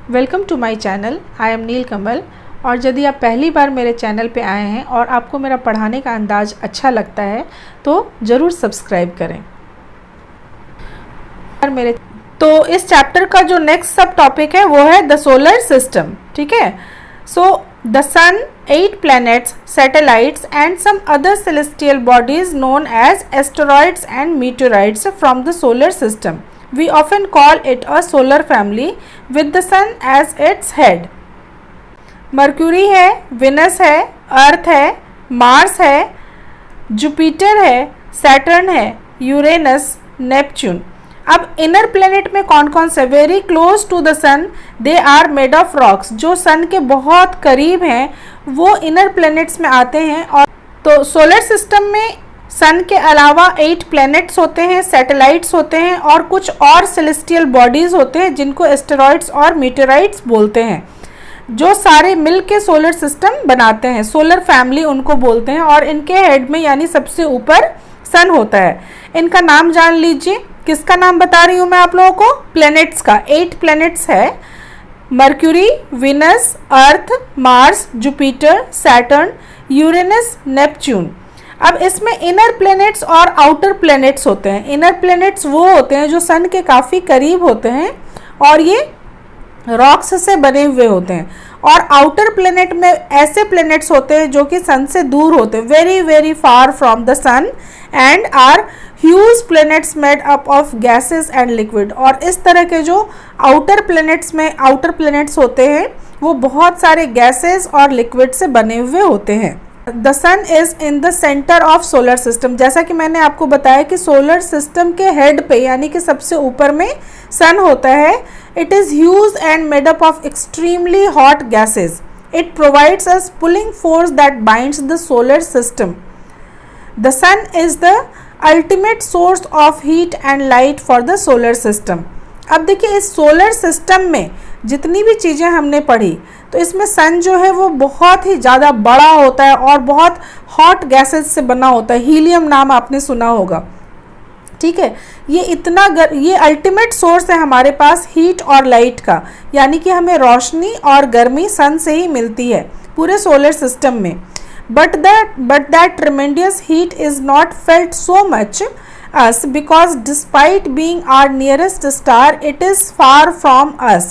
Welcome to my channel. I am Neel Kamal. और यदि आप पहली बार मेरे चैनल पे आए हैं और आपको मेरा पढ़ाने का अंदाज अच्छा लगता है तो ज़रूर सब्सक्राइब करें। तो इस चैप्टर का जो नेक्स्ट सब टॉपिक है वो है द सोलर सिस्टम। ठीक है। So the sun, 8 planets, satellites and some other celestial bodies known as asteroids and meteorites from the solar system. We often call it a solar family with the sun as its head. Mercury है, Venus है, Earth है, Mars है, Jupiter है, Saturn है, Uranus, Neptune. अब inner planet में कौन कौन से? Very close to the sun, they are made of rocks. जो सन के बहुत करीब हैं वो इनर प्लेनेट्स में आते हैं। और तो सोलर सिस्टम में सन के अलावा 8 प्लैनेट्स होते हैं, सैटेलाइट्स होते हैं और कुछ और सेलेस्टियल बॉडीज़ होते हैं जिनको एस्टेरॉइड्स और मीटेराइट्स बोलते हैं, जो सारे मिल के सोलर सिस्टम बनाते हैं। सोलर फैमिली उनको बोलते हैं और इनके हेड में यानी सबसे ऊपर सन होता है। इनका नाम जान लीजिए। किसका नाम बता रही हूँ मैं आप लोगों को? प्लैनेट्स का। 8 प्लैनेट्स है, Mercury, Venus, Earth, Mars, Jupiter, Saturn, Uranus, Neptune. अब इसमें इनर प्लैनेट्स और आउटर प्लैनेट्स होते हैं। इनर प्लैनेट्स वो होते हैं जो सन के काफ़ी करीब होते हैं और ये रॉक्स से बने हुए होते हैं। और आउटर प्लैनेट में ऐसे प्लैनेट्स होते हैं जो कि सन से दूर होते हैं, very very far from the sun, and are huge planets made up of gases and liquid. और इस तरह के जो आउटर प्लैनेट्स होते हैं वो बहुत सारे गैसेस और लिक्विड से बने हुए होते हैं। The sun is in the centre of solar system. जैसा कि मैंने आपको बताया कि सोलर सिस्टम के हेड पे यानी कि सबसे ऊपर में सन होता है। It is huge and made up of extremely hot gases. It provides us pulling force that binds the solar system. The sun is the ultimate source of heat and light for the solar system. अब देखिए, इस solar system में जितनी भी चीज़ें हमने पढ़ी तो इसमें सन जो है वो बहुत ही ज़्यादा बड़ा होता है और बहुत हॉट गैसेस से बना होता है। हीलियम नाम आपने सुना होगा। ठीक है। ये अल्टीमेट सोर्स है हमारे पास हीट और लाइट का, यानी कि हमें रोशनी और गर्मी सन से ही मिलती है पूरे सोलर सिस्टम में। But that tremendous heat is not felt so much us because despite being our nearest star it is far from us.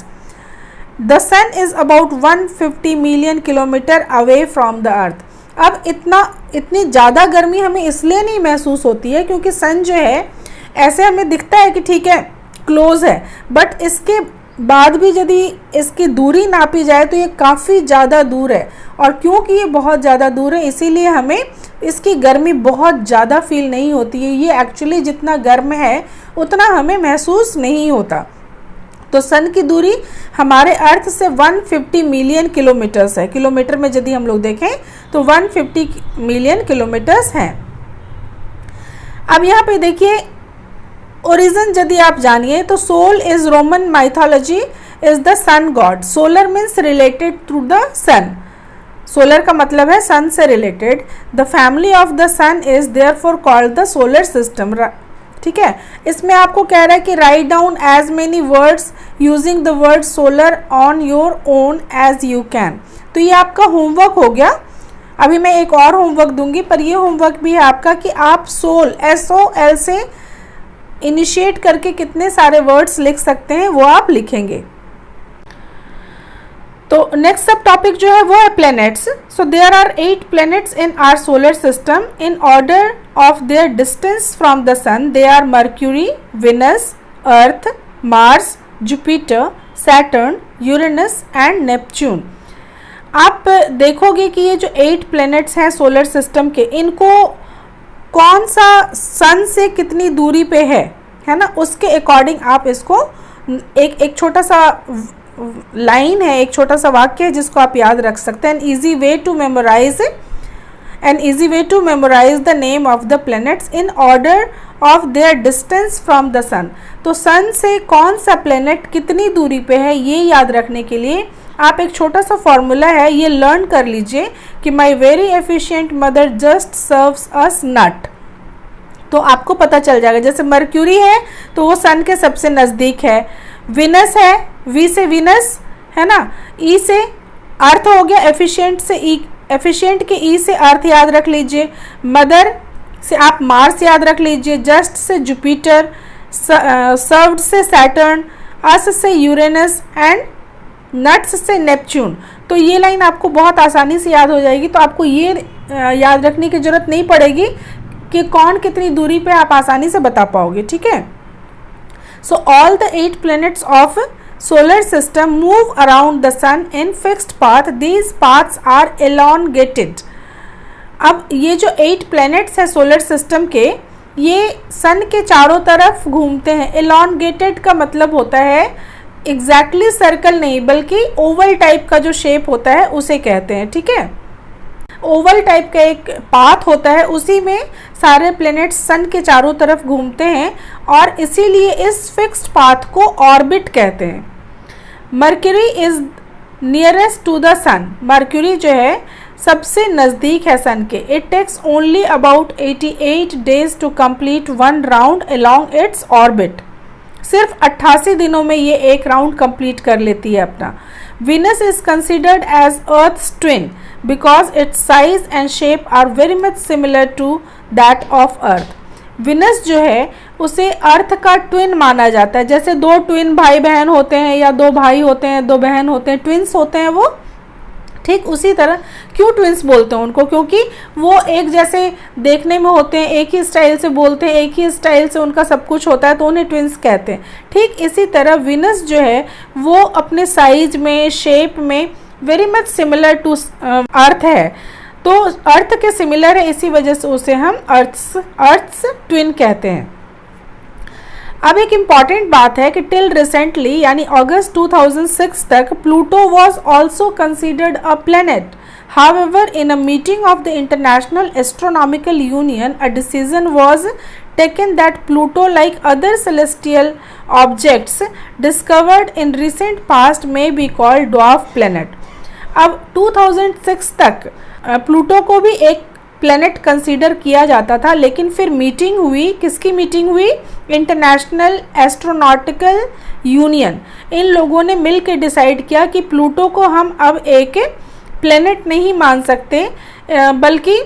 The sun is about 150 million kilometer away from the earth. अब इतनी ज़्यादा गर्मी हमें इसलिए नहीं महसूस होती है क्योंकि सन जो है ऐसे हमें दिखता है कि ठीक है क्लोज है, बट इसके बाद भी यदि इसकी दूरी नापी जाए तो ये काफ़ी ज़्यादा दूर है। और क्योंकि ये बहुत ज़्यादा दूर है इसीलिए हमें इसकी गर्मी बहुत ज़्यादा फील नहीं होती है। ये एक्चुअली जितना गर्म है उतना हमें महसूस नहीं होता। तो सन की दूरी हमारे अर्थ से 150 मिलियन किलोमीटर्स है। किलोमीटर में यदि हम लोग देखें तो 150 मिलियन किलोमीटर्स हैं। अब यहाँ पे देखिए ओरिजिन यदि आप जानिए तो sol is Roman mythology is the sun god. Solar means related to the sun. Solar का मतलब है सन से रिलेटेड। The family of the sun is therefore called the solar system. ठीक है। इसमें आपको कह रहा है कि right down as many words using the word solar on your own as you can. तो ये आपका होमवर्क हो गया। अभी मैं एक और होमवर्क दूंगी, पर ये होमवर्क भी है आपका कि आप सोल SOL से इनिशिएट करके कितने सारे वर्ड्स लिख सकते हैं वो आप लिखेंगे। तो नेक्स्ट सब टॉपिक जो है वो है planets. So there are 8 planets in our solar system in order of their distance from the sun. They are Mercury, Venus, Earth, Mars, Jupiter, Saturn, Uranus and Neptune. आप देखोगे कि ये जो 8 प्लैनेट्स हैं सोलर सिस्टम के, इनको कौन सा सन से कितनी दूरी पे है ना, उसके अकॉर्डिंग आप इसको एक छोटा सा लाइन है, एक छोटा सा वाक्य है जिसको आप याद रख सकते हैं। An easy way to memorize the name of the planets in order of their distance from the sun. तो सन से कौन सा प्लैनेट कितनी दूरी पे है ये याद रखने के लिए आप एक छोटा सा फॉर्मूला है ये लर्न कर लीजिए कि my very efficient mother just serves us nut. तो आपको पता चल जाएगा। जैसे मर्क्यूरी है तो वो सन के सबसे नज़दीक है, विनस है, वी से विनस है ना। ई से अर्थ हो गया, एफिशिएंट से ई, एफिशिएंट के ई से अर्थ याद रख लीजिए, मदर से आप मार्स याद रख लीजिए, जस्ट से जुपिटर, सर्व्ड से सैटर्न, अस से यूरेनस एंड नट्स से नेपच्यून। तो ये लाइन आपको बहुत आसानी से याद हो जाएगी, तो आपको ये याद रखने की जरूरत नहीं पड़ेगी कि कौन कितनी दूरी पे, आप आसानी से बता पाओगे, ठीक है। So all the 8 planets of solar system move around the sun in fixed path, these paths are elongated। अब ये जो 8 planets है सोलर सिस्टम के, ये सन के चारों तरफ घूमते हैं। elongated का मतलब होता है एग्जैक्टली सर्कल नहीं, बल्कि ओवल टाइप का जो शेप होता है उसे कहते हैं, ठीक है। ओवल टाइप का एक पाथ होता है, उसी में सारे प्लैनेट्स सन के चारों तरफ घूमते हैं और इसीलिए इस फिक्स्ड पाथ को ऑर्बिट कहते हैं। Mercury is nearest to the sun, Mercury जो है सबसे नज़दीक है सन के। It takes only about 88 days to complete 1 round along its orbit, सिर्फ 88 दिनों में ये एक राउंड कंप्लीट कर लेती है अपना। Venus is considered as Earth's twin because its size and shape are very much similar to that of Earth. Venus जो है उसे अर्थ का ट्विन माना जाता है। जैसे 2 ट्विन भाई बहन होते हैं या 2 भाई होते हैं, 2 बहन होते हैं, ट्विन्स होते हैं वो, ठीक उसी तरह। क्यों ट्विन्स बोलते हैं उनको? क्योंकि वो एक जैसे देखने में होते हैं, एक ही स्टाइल से बोलते हैं, एक ही स्टाइल से उनका सब कुछ होता है, तो उन्हें ट्विन्स कहते हैं। ठीक इसी तरह विनस जो है वो अपने साइज में, शेप में very much similar to Earth है, तो अर्थ के सिमिलर है, इसी वजह से उसे हम अर्थ्स ट्विन कहते हैं। अब एक इम्पॉर्टेंट बात है कि टिल रिसेंटली यानी अगस्त 2006 तक Pluto was also considered a planet. However, in a meeting of the International Astronomical Union, a decision was taken that Pluto, like other celestial objects discovered in recent past, may be called dwarf planet. अब 2006 तक Pluto को भी एक planet consider किया जाता था, लेकिन फिर मीटिंग हुई, किसकी मीटिंग हुई? International astronautical union. इन लोगों ने मिल के डिसाइड किया कि प्लूटो को हम अब एक प्लैनेट नहीं मान सकते, बल्कि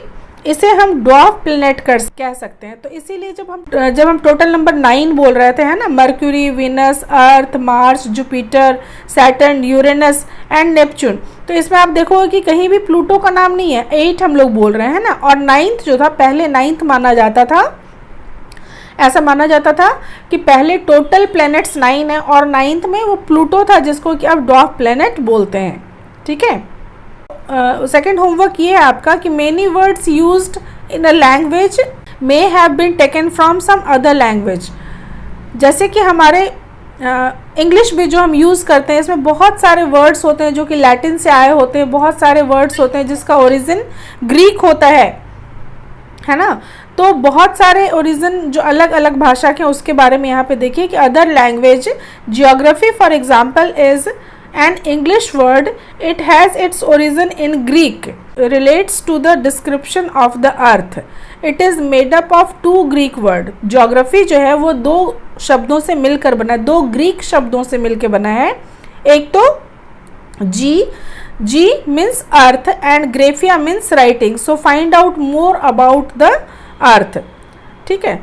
इसे हम ड्वार्फ प्लैनेट कह सकते हैं। तो इसीलिए जब हम टोटल नंबर 9 बोल रहे थे, है ना, mercury, Venus, earth, Mars, Jupiter, Saturn, Uranus and Neptune, तो इसमें आप देखोगे कि कहीं भी प्लूटो का नाम नहीं है। 8 हम लोग बोल रहे हैं ना, और 9th जो था, पहले 9th माना जाता था, ऐसा माना जाता था कि पहले टोटल प्लैनेट्स 9 है और 9th में वो प्लूटो था, जिसको कि अब ड्वार्फ प्लैनेट बोलते हैं, ठीक है। सेकेंड होमवर्क ये है आपका कि many words used in a language may have been taken from some other language. जैसे कि हमारे इंग्लिश भी जो हम यूज़ करते हैं, इसमें बहुत सारे वर्ड्स होते हैं जो कि लैटिन से आए होते हैं, बहुत सारे वर्ड्स होते हैं जिसका ओरिजिन ग्रीक होता है ना। तो बहुत सारे ओरिजिन जो अलग अलग भाषा के, उसके बारे में यहाँ पे देखिए कि other language. Geography for example is an English word, it has its origin in Greek, relates to the description of the earth, it is made up of 2 Greek word। Geography जो है वो 2 शब्दों से मिलकर बना है, 2 ग्रीक शब्दों से मिलकर बना है। एक तो G means earth and graphia means writing, so find out more about the earth, ठीक है।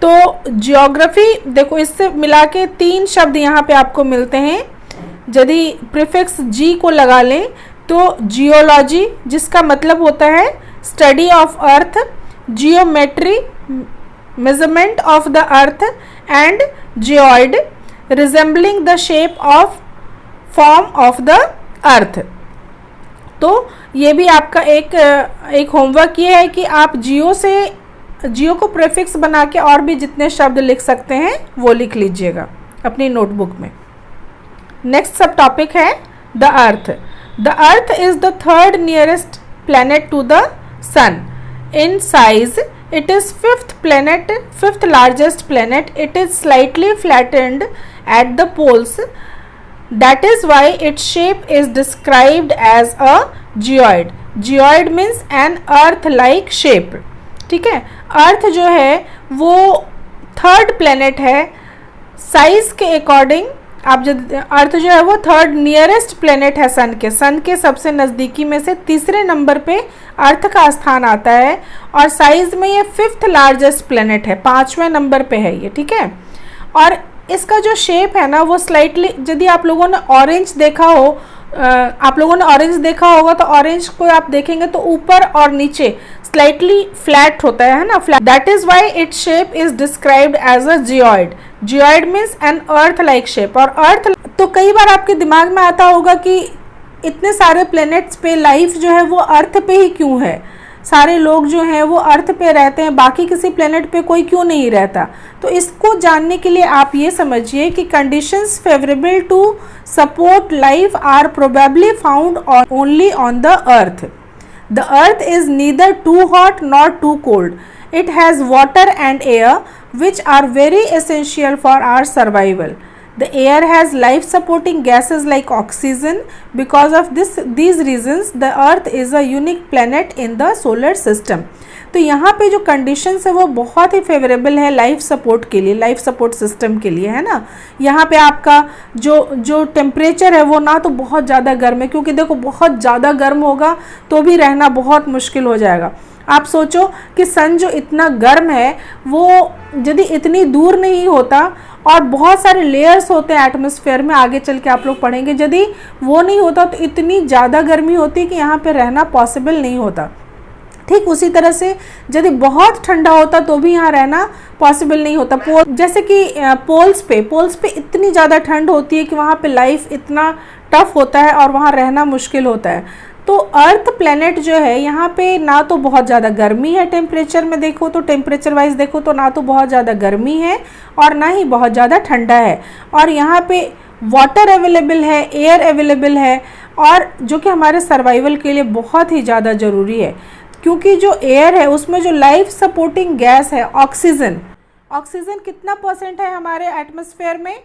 तो जियोग्राफी देखो, इससे मिला के 3 शब्द यहाँ पे आपको मिलते हैं। यदि प्रीफिक्स जी को लगा लें तो जियोलॉजी, जिसका मतलब होता है study of earth, geometry measurement of the earth, and geoid resembling the shape of form of the अर्थ। तो ये भी आपका एक होमवर्क ये है कि आप जियो को प्रीफिक्स बना के और भी जितने शब्द लिख सकते हैं वो लिख लीजिएगा अपनी नोटबुक में। नेक्स्ट सब टॉपिक है the Earth. The Earth is the 3rd nearest planet to the sun in size. It is 5th largest planet. It is slightly flattened at the poles, that is why its shape is described as a geoid. Geoid means an Earth like shape, ठीक है। अर्थ जो है वो 3rd planet है size के according, आप जब अर्थ जो है वो थर्ड नियरेस्ट प्लेनेट है सन के सबसे नज़दीकी में से तीसरे नंबर पे अर्थ का स्थान आता है, और साइज में ये फिफ्थ लार्जेस्ट प्लेनेट है, 5वें नंबर पे है ये, ठीक है। और इसका जो शेप है ना वो स्लाइटली, यदि आप लोगों ने ऑरेंज देखा हो, आप लोगों ने ऑरेंज देखा होगा तो ऑरेंज को आप देखेंगे तो ऊपर और नीचे स्लाइटली फ्लैट होता है ना, flat. That is why its shape is described as a geoid. Geoid means an Earth like shape. और अर्थ, तो कई बार आपके दिमाग में आता होगा कि इतने सारे प्लैनेट्स पे लाइफ जो है वो अर्थ पे ही क्यों है, सारे लोग जो हैं वो अर्थ पे रहते हैं, बाकी किसी प्लेनेट पे कोई क्यों नहीं रहता। तो इसको जानने के लिए आप ये समझिए कि conditions favourable to support life are probably found only on the Earth. The Earth is neither too hot nor too cold, it has water and air which are very essential for our survival. The air has life supporting gases like oxygen. Because of these reasons the earth is a unique planet in the solar system. तो यहाँ पे जो conditions है वो बहुत ही favourable है life support के लिए, लाइफ सपोर्ट सिस्टम के लिए, है ना। यहाँ पे आपका जो टेम्परेचर है वो ना तो बहुत ज़्यादा गर्म है, क्योंकि देखो बहुत ज़्यादा गर्म होगा तो भी रहना बहुत मुश्किल हो जाएगा। आप सोचो कि सन जो इतना गर्म है वो यदि इतनी दूर नहीं होता, और बहुत सारे लेयर्स होते हैं एटमॉस्फेयर में, आगे चल के आप लोग पढ़ेंगे, यदि वो नहीं होता तो इतनी ज़्यादा गर्मी होती कि यहाँ पे रहना पॉसिबल नहीं होता। ठीक उसी तरह से यदि बहुत ठंडा होता तो भी यहाँ रहना पॉसिबल नहीं होता। जैसे कि पोल्स पे इतनी ज़्यादा ठंड होती है कि वहाँ पे लाइफ इतना टफ होता है और वहाँ रहना मुश्किल होता है। तो अर्थ प्लेनेट जो है यहाँ पे ना तो बहुत ज़्यादा गर्मी है, टेम्परेचर में देखो तो, टेम्परेचर वाइज देखो तो ना तो बहुत ज़्यादा गर्मी है और ना ही बहुत ज़्यादा ठंडा है। और यहाँ पे वाटर अवेलेबल है, एयर अवेलेबल है, और जो कि हमारे सर्वाइवल के लिए बहुत ही ज़्यादा ज़रूरी है, क्योंकि जो एयर है उसमें जो लाइफ सपोर्टिंग गैस है ऑक्सीजन कितना परसेंट है हमारे एटमॉस्फेयर में?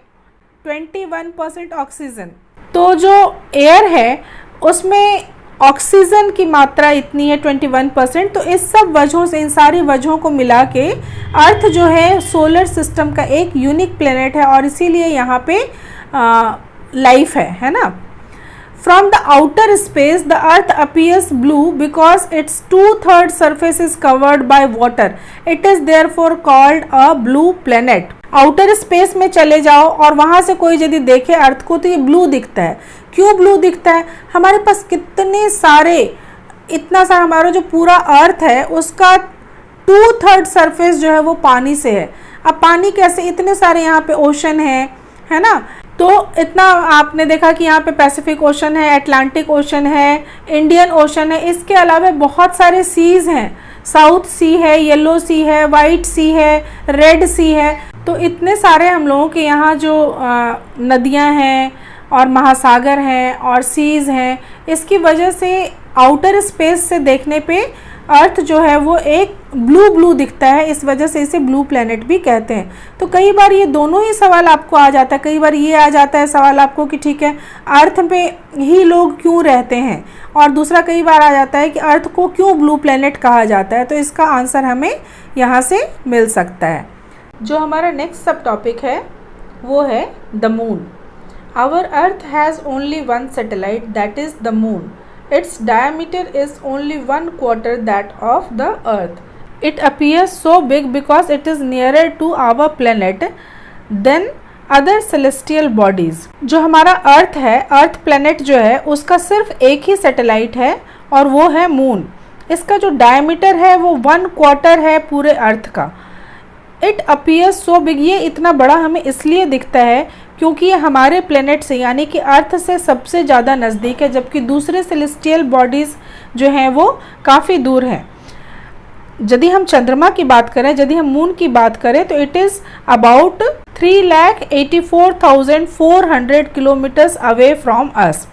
21% ऑक्सीजन। तो जो एयर है उसमें ऑक्सीजन की मात्रा इतनी है 21%। तो इस सब वजहों से, इन सारी वजहों को मिला के अर्थ जो है सोलर सिस्टम का एक यूनिक प्लेनेट है, और इसीलिए यहाँ पे लाइफ है ना। From the outer space, the Earth appears blue because its 2/3 surface is covered by water. It is therefore called a blue planet. Outer space में चले जाओ और वहाँ से कोई यदि देखे अर्थ को तो ये ब्लू दिखता है। क्यों ब्लू दिखता है? हमारे पास कितने सारे, इतना सारा हमारा जो पूरा अर्थ है उसका 2/3 सरफेस जो है वो पानी से है। अब पानी कैसे? इतने सारे यहाँ पे ओशन है ना। तो इतना आपने देखा कि यहाँ पे पैसिफिक ओशन है, अटलांटिक ओशन है, इंडियन ओशन है, इसके अलावा बहुत सारे सीज़ हैं, साउथ सी है, येलो सी है, वाइट सी है, रेड सी है। तो इतने सारे हम लोगों के यहाँ जो नदियाँ हैं और महासागर हैं और सीज़ हैं, इसकी वजह से आउटर स्पेस से देखने पे अर्थ जो है वो एक ब्लू दिखता है, इस वजह से इसे ब्लू प्लेनेट भी कहते हैं। तो कई बार ये दोनों ही सवाल आपको आ जाता है, कई बार ये आ जाता है सवाल आपको कि ठीक है अर्थ पे ही लोग क्यों रहते हैं, और दूसरा कई बार आ जाता है कि अर्थ को क्यों ब्लू प्लेनेट कहा जाता है। तो इसका आंसर हमें यहाँ से मिल सकता है। जो हमारा नेक्स्ट सब टॉपिक है वो है the moon. Our Earth has only one satellite, that is the moon. Its diameter is only 1/4 that of the Earth. It appears so big because it is nearer to our planet than other celestial bodies. जो हमारा अर्थ है, अर्थ planet जो है उसका सिर्फ एक ही satellite है और वो है मून. इसका जो डायमीटर है वो 1/4 है पूरे अर्थ का. इट अपीयर्स सो बिग, ये इतना बड़ा हमें इसलिए दिखता है क्योंकि ये हमारे प्लेनेट से यानी कि अर्थ से सबसे ज़्यादा नज़दीक है, जबकि दूसरे सेलेस्टियल बॉडीज़ जो हैं वो काफ़ी दूर हैं. यदि हम चंद्रमा की बात करें, यदि हम मून की बात करें तो it is about 3,84,400 kilometres away from us.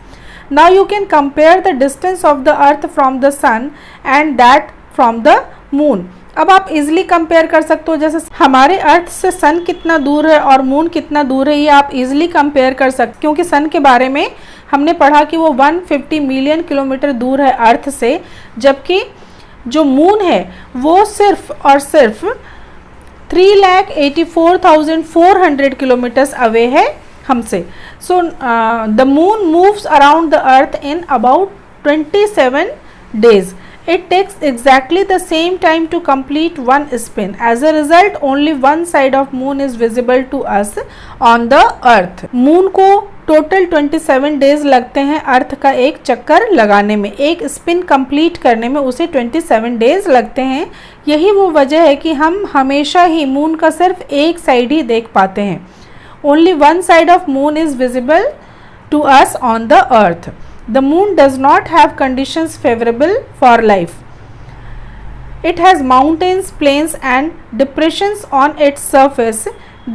Now you can compare the distance of the Earth from the sun and that from the moon. अब आप इजीली कंपेयर कर सकते हो, जैसे हमारे अर्थ से सन कितना दूर है और मून कितना दूर है, ये आप इजीली कंपेयर कर सकते, क्योंकि सन के बारे में हमने पढ़ा कि वो 150 मिलियन किलोमीटर दूर है अर्थ से, जबकि जो मून है वो सिर्फ और सिर्फ 3,84,400 किलोमीटर्स अवे है हमसे. So the moon moves around the earth in about 27 days. It takes exactly the same time to complete one spin. As a result, only one side of moon is visible to us on the earth. Moon को total 27 days लगते हैं अर्थ का एक चक्कर लगाने में, एक spin complete करने में उसे 27 डेज लगते हैं. यही वो वजह है कि हम हमेशा ही मून का सिर्फ एक साइड ही देख पाते हैं. Only one side of moon is visible to us on the earth. The moon does not have conditions favorable for life. It has mountains, plains and depressions on its surface.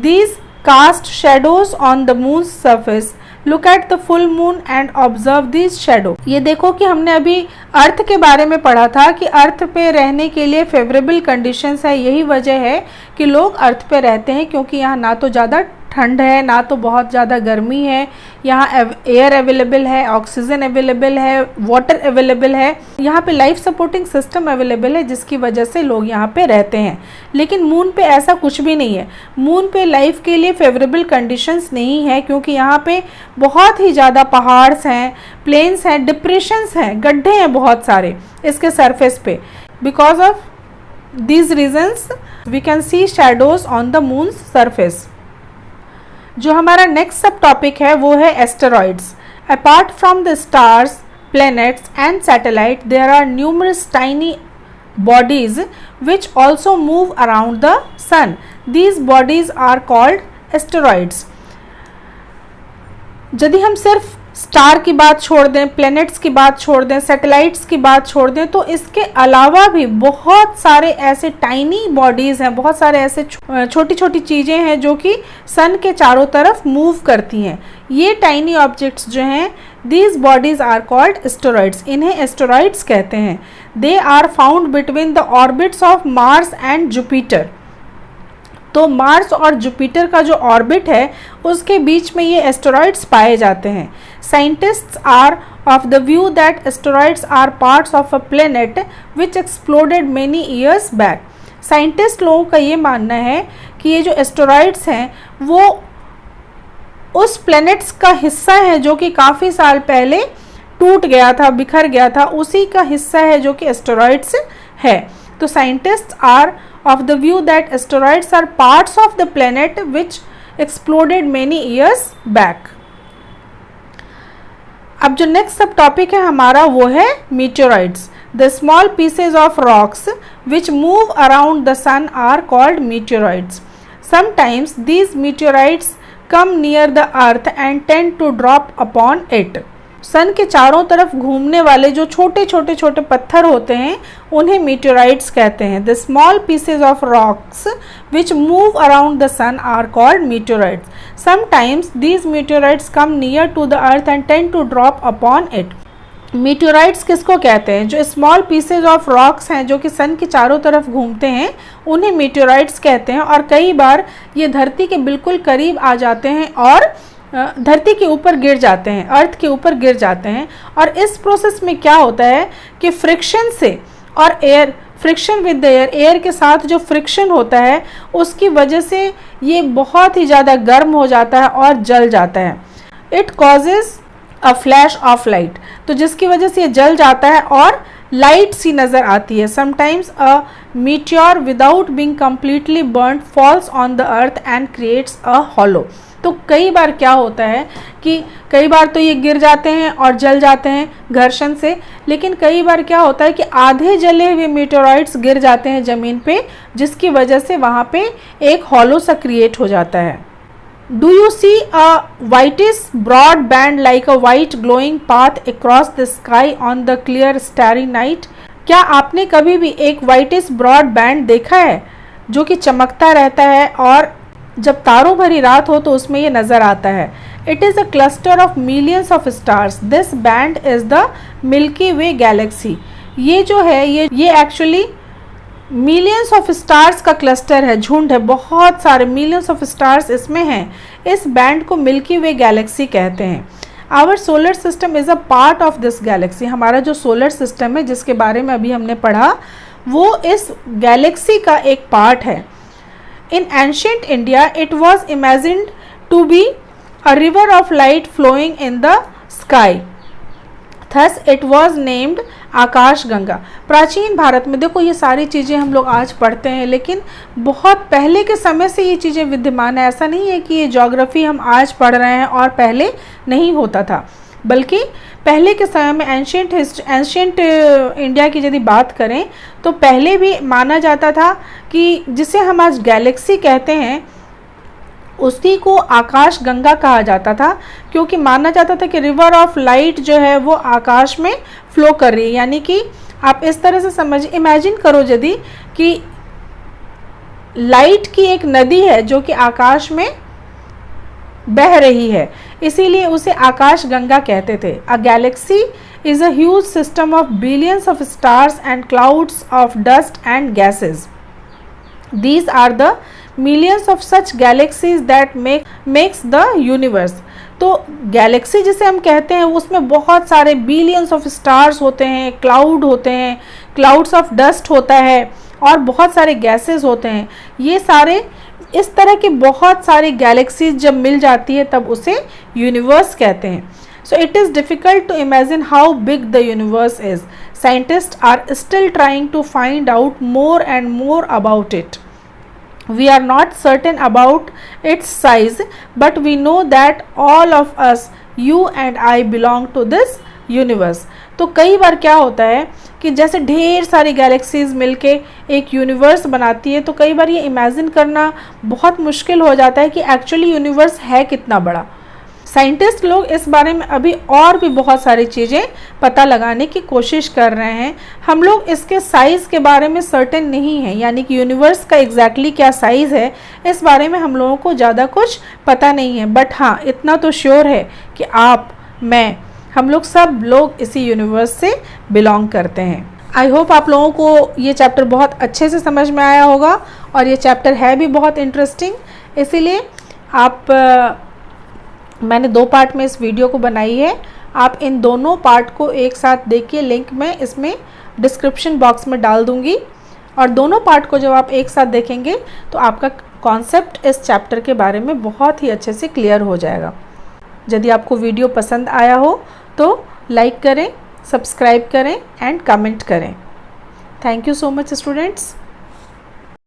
These cast shadows on the moon's surface. Look at the full moon and observe these shadow. ये देखो कि हमने अभी अर्थ के बारे में पढ़ा था कि अर्थ पे रहने के लिए फेवरेबल कंडीशंस है. यही वजह है कि लोग अर्थ पे रहते हैं, क्योंकि यहाँ ना तो ज़्यादा ठंड है ना तो बहुत ज़्यादा गर्मी है. यहाँ एयर अवेलेबल है, ऑक्सीजन अवेलेबल है, वाटर अवेलेबल है. यहाँ पे लाइफ सपोर्टिंग सिस्टम अवेलेबल है, जिसकी वजह से लोग यहाँ पे रहते हैं. लेकिन मून पे ऐसा कुछ भी नहीं है. मून पे लाइफ के लिए फेवरेबल कंडीशंस नहीं है, क्योंकि यहाँ पे बहुत ही ज़्यादा पहाड़्स हैं, प्लेन्स हैं, डिप्रेशंस हैं, गड्ढे हैं बहुत सारे इसके सरफेस पे. Because of these reasons we can see shadows on the moon surface. जो हमारा नेक्स्ट सब टॉपिक है वो है asteroids. Apart from the stars, planets and satellite, there are numerous tiny bodies which also move around the sun. These bodies are called asteroids. यदि हम सिर्फ star की बात छोड़ दें, प्लैनेट्स की बात छोड़ दें, सैटेलाइट्स की बात छोड़ दें, तो इसके अलावा भी बहुत सारे ऐसे टाइनी बॉडीज़ हैं, बहुत सारे ऐसे छोटी छोटी चीज़ें हैं जो कि सन के चारों तरफ मूव करती हैं. ये टाइनी ऑब्जेक्ट्स जो हैं, these bodies are called asteroids. इन्हें एस्टेरॉइड्स कहते हैं. They are found between the orbits of Mars and Jupiter. तो मार्स और जुपिटर का जो ऑर्बिट है उसके बीच में ये एस्टेरॉइड्स पाए जाते हैं. Scientists are of the view that asteroids are parts of a planet which exploded many years back. Scientist लोगों का ये मानना है कि ये जो एस्टेरॉइड्स हैं वो उस प्लेनेट्स का हिस्सा है जो कि काफ़ी साल पहले टूट गया था, बिखर गया था, उसी का हिस्सा है जो कि एस्टेरॉइड्स है. तो scientists are of the view that asteroids are parts of the planet which exploded many years back. अब जो नेक्स्ट सब टॉपिक है हमारा वो है meteoroids. The small pieces of rocks which move around the sun are called meteoroids. Sometimes these meteorites come near the earth and tend to drop upon it. सन के चारों तरफ घूमने वाले जो छोटे छोटे छोटे पत्थर होते हैं उन्हें मीटेराइट्स कहते हैं. The small pieces of rocks which move around the sun are called meteorites. Sometimes these meteorites come near to the earth and tend to drop upon it. Meteorites किसको कहते हैं? जो स्मॉल पीसेज ऑफ रॉक्स हैं जो कि सन के चारों तरफ घूमते हैं उन्हें मीटेराइट्स कहते हैं. और कई बार ये धरती के बिल्कुल करीब आ जाते हैं और धरती के ऊपर गिर जाते हैं, अर्थ के ऊपर गिर जाते हैं. और इस प्रोसेस में क्या होता है कि फ्रिक्शन से और air, friction with the air, air के साथ जो फ्रिक्शन होता है उसकी वजह से ये बहुत ही ज़्यादा गर्म हो जाता है और जल जाता है. It causes a flash of light. तो जिसकी वजह से ये जल जाता है और लाइट सी नज़र आती है. Sometimes a meteor without being completely burned falls on the earth and creates a hollow. तो कई बार क्या होता है कि कई बार तो ये गिर जाते हैं और जल जाते हैं घर्षण से, लेकिन कई बार क्या होता है कि आधे जले हुए मीटेराइट्स गिर जाते हैं ज़मीन पे, जिसकी वजह से वहाँ पे एक हॉलो सा क्रिएट हो जाता है. Do you see a whitish broad band like a white glowing path across the sky on the clear starry night. क्या आपने कभी भी एक वाइटिश ब्रॉड बैंड देखा है जो कि चमकता रहता है और जब तारों भरी रात हो तो उसमें ये नज़र आता है? It is a cluster of millions of stars. This band is the milky way Galaxy. ये जो है ये एक्चुअली मिलियंस ऑफ स्टार्स का क्लस्टर है, झुंड है, बहुत सारे मिलियंस ऑफ स्टार्स इसमें हैं. इस बैंड को मिल्की वे गैलेक्सी कहते हैं. Our solar system is a part of this galaxy. हमारा जो सोलर सिस्टम है जिसके बारे में अभी हमने पढ़ा वो इस गैलेक्सी का एक पार्ट है. In ancient India, it was imagined to be a river of light flowing in the sky. Thus it was named आकाश गंगा। प्राचीन भारत में, देखो ये सारी चीज़ें हम लोग आज पढ़ते हैं, लेकिन बहुत पहले के समय से ये चीज़ें विद्यमान है। ऐसा नहीं है कि ये ज्योग्राफी हम आज पढ़ रहे हैं और पहले नहीं होता था, बल्कि पहले के समय में एंशियंट इंडिया की यदि बात करें तो पहले भी माना जाता था कि जिसे हम आज गैलेक्सी कहते हैं उसी को आकाश गंगा कहा जाता था, क्योंकि माना जाता था कि रिवर ऑफ लाइट जो है वो आकाश में फ्लो कर रही है। यानी कि आप इस तरह से समझ, इमेजिन करो यदि कि लाइट की एक नदी है जो कि आकाश में बह रही है, इसीलिए उसे आकाश गंगा कहते थे। A galaxy is a huge system of billions of stars and clouds of dust and gases. These are the millions of such galaxies that makes the universe। तो गैलेक्सी जिसे हम कहते हैं उसमें बहुत सारे बिलियंस ऑफ स्टार्स होते हैं, क्लाउड होते हैं, क्लाउड्स ऑफ डस्ट होता है और बहुत सारे गैसेस होते हैं। ये सारे इस तरह की बहुत सारी गैलेक्सीज जब मिल जाती है तब उसे यूनिवर्स कहते हैं। So it is difficult to imagine how big the universe is. Scientists are still trying to find out more and more about it. We are not certain about its size, but we know that all of us, you and I, belong to this universe. तो कई बार क्या होता है कि जैसे ढेर सारी galaxies मिलके एक यूनिवर्स बनाती है, तो कई बार ये इमेजिन करना बहुत मुश्किल हो जाता है कि एक्चुअली यूनिवर्स है कितना बड़ा। साइंटिस्ट लोग इस बारे में अभी और भी बहुत सारी चीज़ें पता लगाने की कोशिश कर रहे हैं। हम लोग इसके साइज़ के बारे में सर्टेन नहीं है, यानी कि यूनिवर्स का एग्जैक्टली क्या साइज़ है इस बारे में हम लोगों को ज़्यादा कुछ पता नहीं है। बट हाँ, इतना तो श्योर है कि आप, मैं, हम लोग सब लोग इसी यूनिवर्स से बिलोंग करते हैं। आई होप आप लोगों को ये चैप्टर बहुत अच्छे से समझ में आया होगा, और ये चैप्टर है भी बहुत इंटरेस्टिंग, इसीलिए मैंने 2 पार्ट में इस वीडियो को बनाई है। आप इन दोनों पार्ट को एक साथ देखिए, लिंक मैं इसमें डिस्क्रिप्शन बॉक्स में डाल दूंगी, और दोनों पार्ट को जब आप एक साथ देखेंगे तो आपका कॉन्सेप्ट इस चैप्टर के बारे में बहुत ही अच्छे से क्लियर हो जाएगा। यदि आपको वीडियो पसंद आया हो तो लाइक करें, सब्सक्राइब करें एंड कमेंट करें। Thank you so much students.